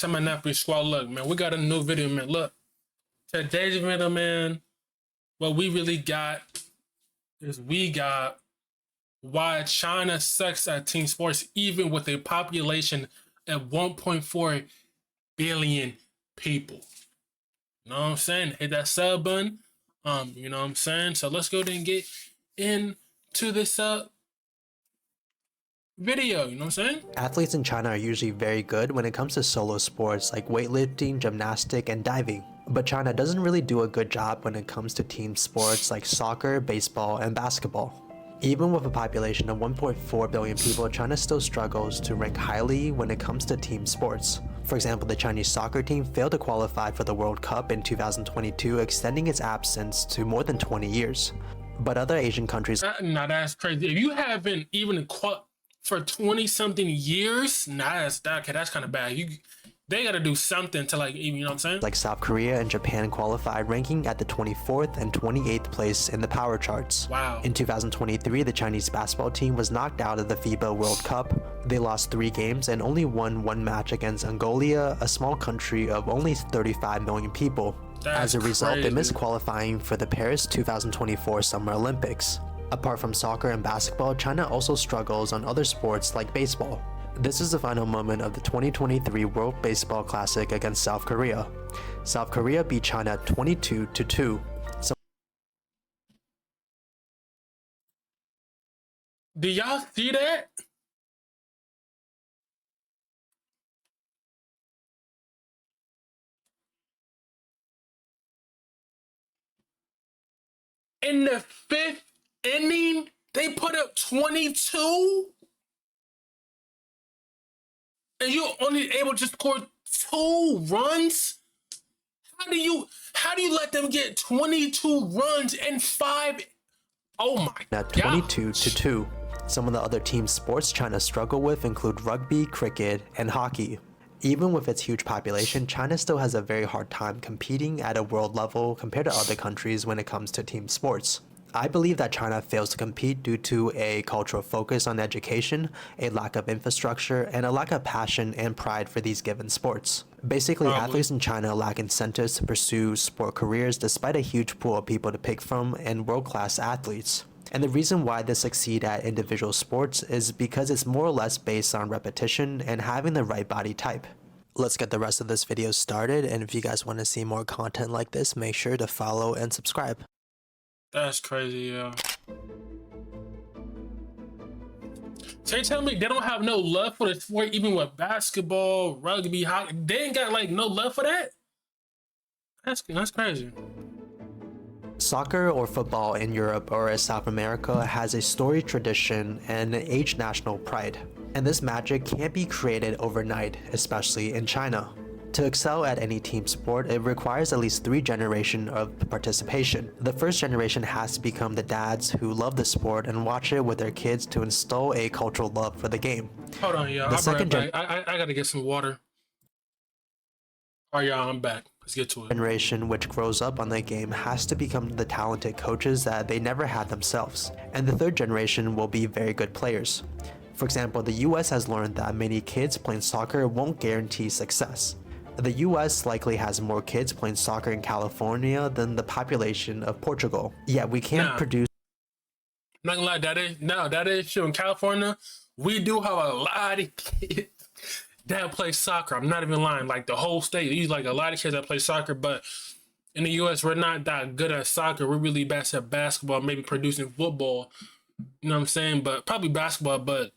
to my Napoli squad. Look, man, we got a new video, man. Look, today's video, man. What we really got is we got why China sucks at team sports, even with a population of 1.4 billion people. You know what I'm saying? Hit that sub button. You know what I'm saying? So let's go ahead and get into this video, you know what I'm saying? Athletes in China are usually very good when it comes to solo sports like weightlifting, gymnastics, and diving. But China doesn't really do a good job when it comes to team sports like soccer, baseball, and basketball. Even with a population of 1.4 billion people, China still struggles to rank highly when it comes to team sports. For example, the Chinese soccer team failed to qualify for the World Cup in 2022, extending its absence to more than 20 years. But other Asian countries... Nah, that's crazy. If you haven't even for 20-something years, that's kind of bad. They got to do something to, like, you know what I'm saying? Like South Korea and Japan qualified, ranking at the 24th and 28th place in the power charts. Wow. In 2023, the Chinese basketball team was knocked out of the FIBA World Cup. They lost 3 games and only won 1 match against Mongolia, a small country of only 35 million people. As a result, they missed qualifying for the Paris 2024 Summer Olympics. Apart from soccer and basketball, China also struggles on other sports like baseball. This is the final moment of the 2023 World Baseball Classic against South Korea. South Korea beat China 22-2. Do y'all see that? In the 5th inning, they put up 22? And you're only able to score 2 runs? How do you let them get 22 runs in 5? Oh my god. 22-2. Some of the other team sports China struggle with include rugby, cricket, and hockey. Even with its huge population, China still has a very hard time competing at a world level compared to other countries when it comes to team sports. I believe that China fails to compete due to a cultural focus on education, a lack of infrastructure, and a lack of passion and pride for these given sports. Basically, athletes in China lack incentives to pursue sport careers despite a huge pool of people to pick from and world-class athletes. And the reason why they succeed at individual sports is because it's more or less based on repetition and having the right body type. Let's get the rest of this video started, and if you guys want to see more content like this, make sure to follow and subscribe. That's crazy, yeah. So you tell me they don't have no love for the sport, even with basketball, rugby, hockey? They ain't got, like, no love for that? That's crazy. Soccer or football in Europe or South America has a storied tradition and an aged national pride. And this magic can't be created overnight, especially in China. To excel at any team sport, it requires at least 3 generations of participation. The first generation has to become the dads who love the sport and watch it with their kids to instill a cultural love for the game. Hold on, y'all. I gotta get some water. All right, y'all, I'm back. Let's get to it. Generation which grows up on the game has to become the talented coaches that they never had themselves. And the third generation will be very good players. For example, the US has learned that many kids playing soccer won't guarantee success. The US likely has more kids playing soccer in California than the population of Portugal. Yet we can't produce... I'm not gonna lie, that is true. In California, we do have a lot of kids that play soccer. I'm not even lying. Like, the whole state, you like a lot of kids that play soccer, but in the US, we're not that good at soccer. We're really bad at basketball, maybe producing football. You know what I'm saying? But probably basketball, but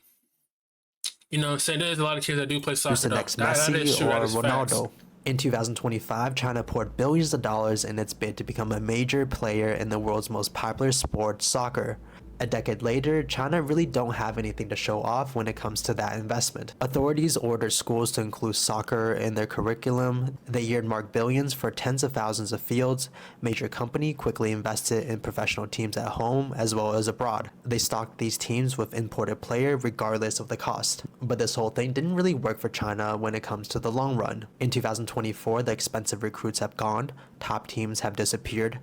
you know what I'm saying? There's a lot of kids that do play soccer. The next Messi or Ronaldo. In 2025, China poured billions of dollars in its bid to become a major player in the world's most popular sport, soccer. A decade later, China really don't have anything to show off when it comes to that investment. Authorities ordered schools to include soccer in their curriculum. They earmarked billions for tens of thousands of fields. Major company quickly invested in professional teams at home as well as abroad. They stocked these teams with imported players regardless of the cost. But this whole thing didn't really work for China when it comes to the long run. In 2024, the expensive recruits have gone, top teams have disappeared,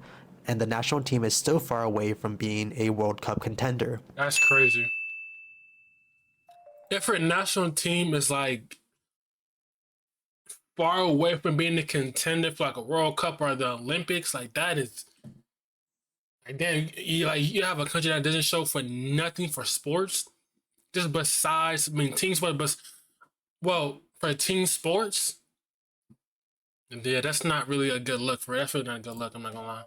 and the national team is still far away from being a World Cup contender. That's crazy. If our national team is like far away from being a contender for like a World Cup or the Olympics. Like that is like damn, you have a country that doesn't show for nothing for sports. Just besides, I mean, team sports, but well, for team sports, yeah, that's not really a good look for it. That's really not a good look. I'm not gonna lie.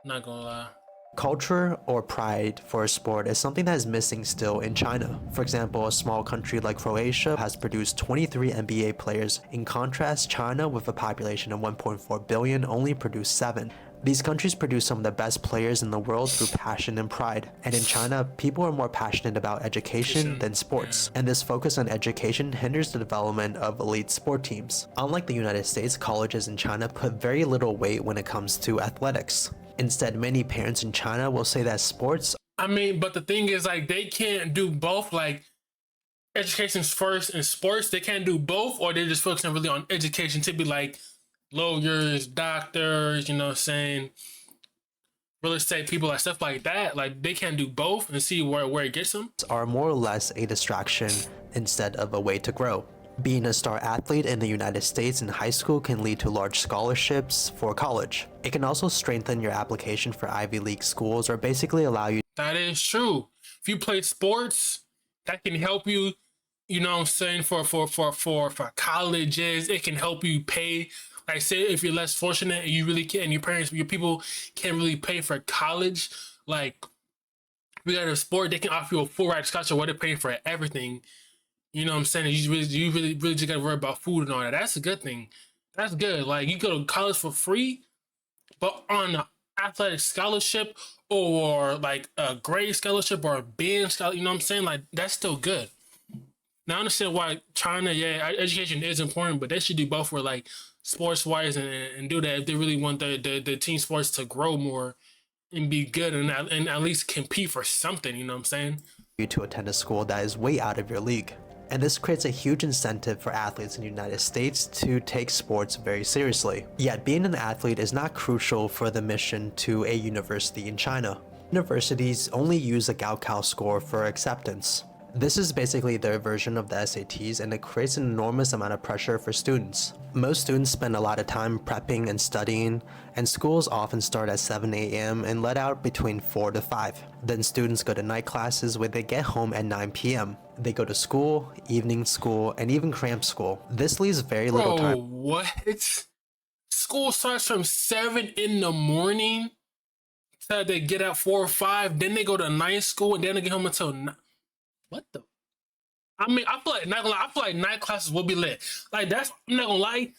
Not gonna lie. Culture or pride for a sport is something that is missing still in China. For example, a small country like Croatia has produced 23 NBA players. In contrast, China, with a population of 1.4 billion, only produced 7. These countries produce some of the best players in the world through passion and pride. And in China, people are more passionate about education than sports. And this focus on education hinders the development of elite sport teams. Unlike the United States, colleges in China put very little weight when it comes to athletics. Instead, many parents in China will say that sports. I mean, but the thing is, like, they can't do both. Like, education's first and sports, they can't do both, or they're just focusing really on education to be like lawyers, doctors, you know what I'm saying, real estate people, like stuff like that. Like, they can't do both and see where it gets them. Are more or less a distraction instead of a way to grow. Being a star athlete in the United States in high school can lead to large scholarships for college. It can also strengthen your application for Ivy League schools or basically allow you. That is true. If you play sports, that can help you, you know what I'm saying, for colleges. It can help you pay. Like, say if you're less fortunate and you really can, your parents, your people can't really pay for college, like, we got a sport, they can offer you a full ride scholarship where they're paying for everything. You know what I'm saying? You really just gotta worry about food and all that. That's a good thing. That's good. Like, you go to college for free, but on an athletic scholarship or like a grade scholarship or a band scholarship, you know what I'm saying? Like, that's still good. Now I understand why China, yeah, education is important, but they should do both for like sports wise and do that if they really want the team sports to grow more and be good and at least compete for something, you know what I'm saying? You to attend a school that is way out of your league. And this creates a huge incentive for athletes in the United States to take sports very seriously. Yet being an athlete is not crucial for the mission to a university in China. Universities only use a Gaokao score for acceptance. This is basically their version of the SATs, and it creates an enormous amount of pressure for students. Most students spend a lot of time prepping and studying, and schools often start at 7 a.m. and let out between 4 to 5. Then students go to night classes where they get home at 9 p.m. They go to school, evening school, and even cramp school. This leaves very little time. What? School starts from 7 in the morning till they get out 4 or 5, then they go to night school, and then they get home until 9. What the? I mean, I feel like night classes will be lit. Like, I'm not gonna lie,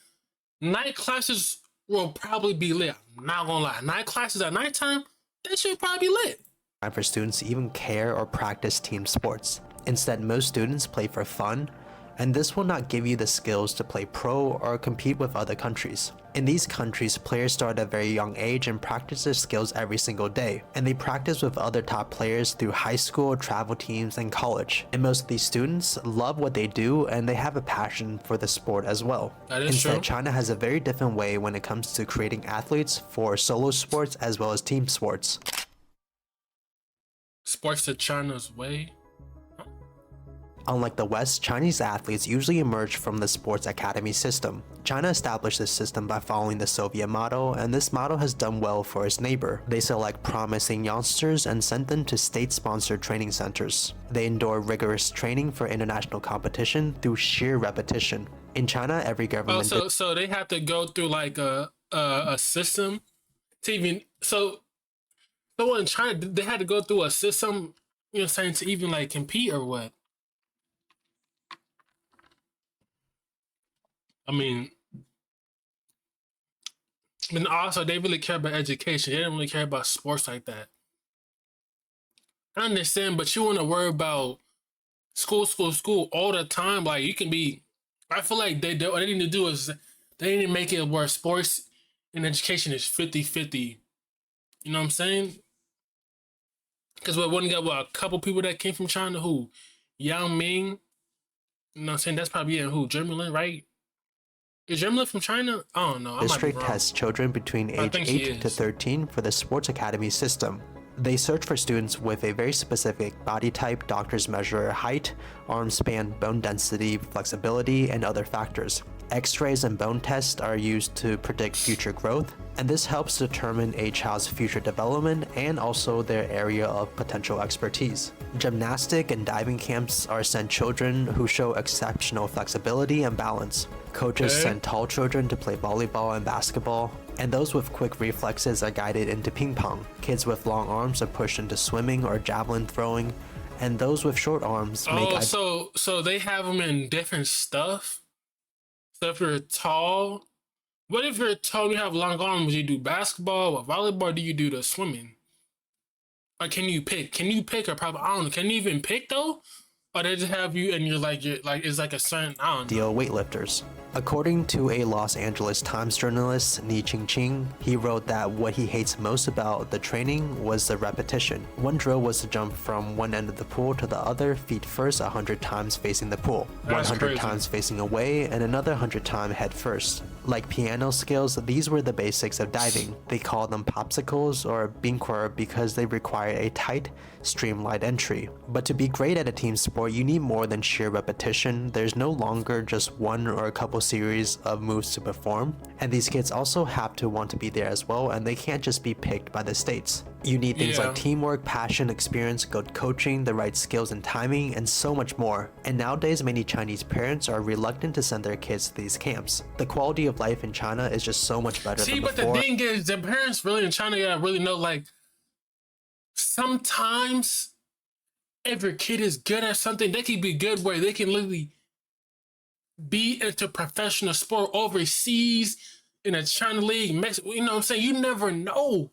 night classes will probably be lit. I'm not gonna lie, night classes at nighttime, that should probably be lit. Time for students to even care or practice team sports. Instead, most students play for fun, and this will not give you the skills to play pro or compete with other countries. In these countries, players start at a very young age and practice their skills every single day, and they practice with other top players through high school, travel teams, and college. And most of these students love what they do, and they have a passion for the sport as well. That is Instead, true. China has a very different way when it comes to creating athletes for solo sports as well as team sports. Sports to China's way. Unlike the West, Chinese athletes usually emerge from the sports academy system. China established this system by following the Soviet model, and this model has done well for its neighbor. They select promising youngsters and send them to state-sponsored training centers. They endure rigorous training for international competition through sheer repetition. In China, every government... So they have to go through like a system to even... So in China, they had to go through a system, you know what I'm saying, to even like compete or what? I mean, and also they really care about education. They don't really care about sports like that. I understand, but you want to worry about school all the time. Like, you can be, I feel like what they need to do is they need to make it where sports and education is 50-50. You know what I'm saying? Because we wouldn't get a couple people that came from China who, Yang Ming, you know what I'm saying? That's probably who, German, right? Is German from China? I don't know. District has children between age 8 to 13 for the sports academy system. They search for students with a very specific body type. Doctors measure height, arm span, bone density, flexibility, and other factors. X-rays and bone tests are used to predict future growth, and this helps determine a child's future development and also their area of potential expertise. Gymnastic and diving camps are sent children who show exceptional flexibility and balance. Coaches send tall children to play volleyball and basketball, and those with quick reflexes are guided into ping pong. Kids with long arms are pushed into swimming or javelin throwing, and those with short arms make... so they have them in different stuff? So if you're tall, what if you're tall and you have long arms? Do you do basketball or volleyball? Or do you do the swimming? Or can you pick? Can you pick or probably, I don't know. Can you even pick though? Or they just have you and you're like it's like a certain, I don't know. Weightlifters. According to a Los Angeles Times journalist, Ni Ching, he wrote that what he hates most about the training was the repetition. One drill was to jump from one end of the pool to the other, feet first 100 times facing the pool, That's 100 crazy. times facing away, and another 100 times head first. Like piano skills, these were the basics of diving. They call them popsicles or bingquer because they require a tight, streamlined entry. But to be great at a team sport, you need more than sheer repetition. There's no longer just one or a couple series of moves to perform, and these kids also have to want to be there as well, and they can't just be picked by the states. You need things like teamwork, passion, experience, good coaching, the right skills and timing, and so much more. And nowadays, many Chinese parents are reluctant to send their kids to these camps. The quality of life in China is just so much better than before. But the thing is, the parents really in China gotta really know, like, sometimes if your kid is good at something, they can be good where they can literally be into professional sport overseas in a China league, Mexico, you know what I'm saying? You never know.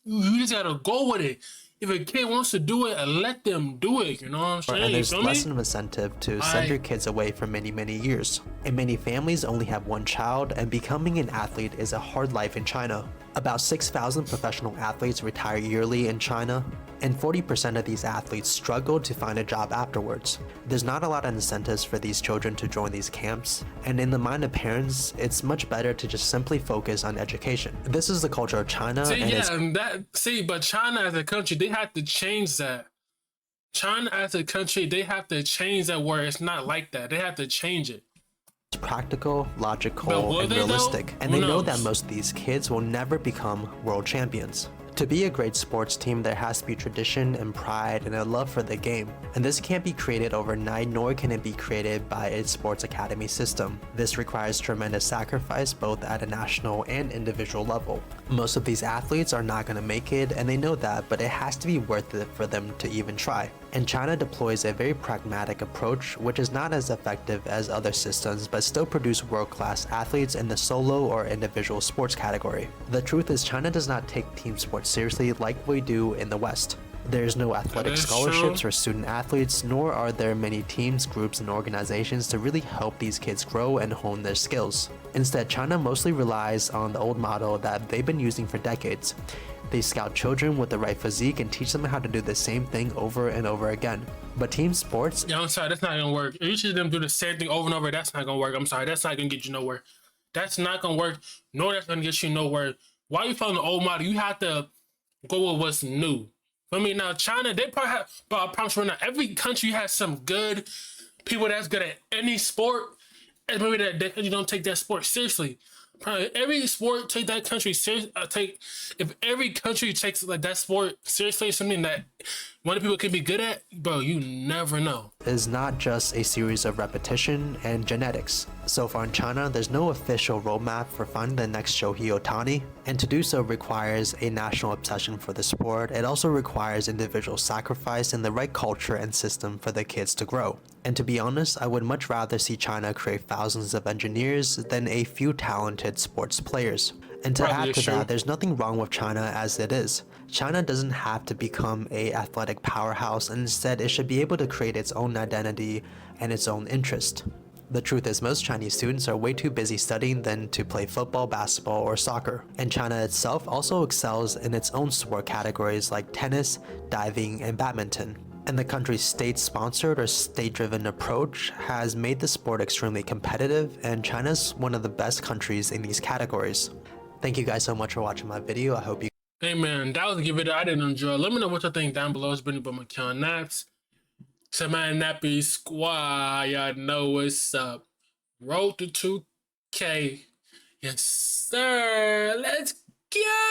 You just gotta go with it. If a kid wants to do it, let them do it. You know what I'm saying? And there's less of incentive to send your kids away for many, many years. And many families only have one child, and becoming an athlete is a hard life in China. About 6,000 professional athletes retire yearly in China, and 40% of these athletes struggle to find a job afterwards. There's not a lot of incentives for these children to join these camps, and in the mind of parents, it's much better to just simply focus on education. This is the culture of China. But China as a country, they have to change that. China as a country, they have to change that where it's not like that. They have to change it. Practical, logical, and realistic, and they know that most of these kids will never become world champions. To be a great sports team, there has to be tradition and pride and a love for the game, and this can't be created overnight, nor can it be created by a sports academy system. This requires tremendous sacrifice both at a national and individual level. Most of these athletes are not going to make it, and they know that, but it has to be worth it for them to even try. And China deploys a very pragmatic approach, which is not as effective as other systems, but still produce world-class athletes in the solo or individual sports category. The truth is, China does not take team sports seriously like we do in the West. There's no athletic scholarships for student athletes, nor are there many teams, groups, and organizations to really help these kids grow and hone their skills. Instead, China mostly relies on the old model that they've been using for decades. They scout children with the right physique and teach them how to do the same thing over and over again. But team sports... Yeah, I'm sorry, that's not gonna work. If you see them do the same thing over and over, that's not gonna work. I'm sorry, that's not gonna get you nowhere. That's not gonna work, nor that's gonna get you nowhere. Why are you following the old model? You have to go with what's new. I mean, now China, they probably have, but I promise you right now, every country has some good people that's good at any sport, and maybe that you don't take that sport seriously. Probably every sport take that country serious. If every country takes like that sport seriously, something that one people can be good at, bro, you never know. Is not just a series of repetition and genetics. So far in China, there's no official roadmap for finding the next Shohei Ohtani, and to do so requires a national obsession for the sport. It also requires individual sacrifice and the right culture and system for the kids to grow. And to be honest, I would much rather see China create thousands of engineers than a few talented sports players. And to add to that, there's nothing wrong with China as it is. China doesn't have to become an athletic powerhouse, and instead it should be able to create its own identity and its own interest. The truth is, most Chinese students are way too busy studying than to play football, basketball, or soccer. And China itself also excels in its own sport categories like tennis, diving, and badminton. And the country's state-sponsored or state-driven approach has made the sport extremely competitive, and China's one of the best countries in these categories. Thank you guys so much for watching my video. I hope you... Hey man, that was a good video. I didn't enjoy. Let me know what you think down below. It's been about Mickal Naps. To my Nappy Squad, y'all know what's up. Road to 2 Okay. Yes, sir. Let's go.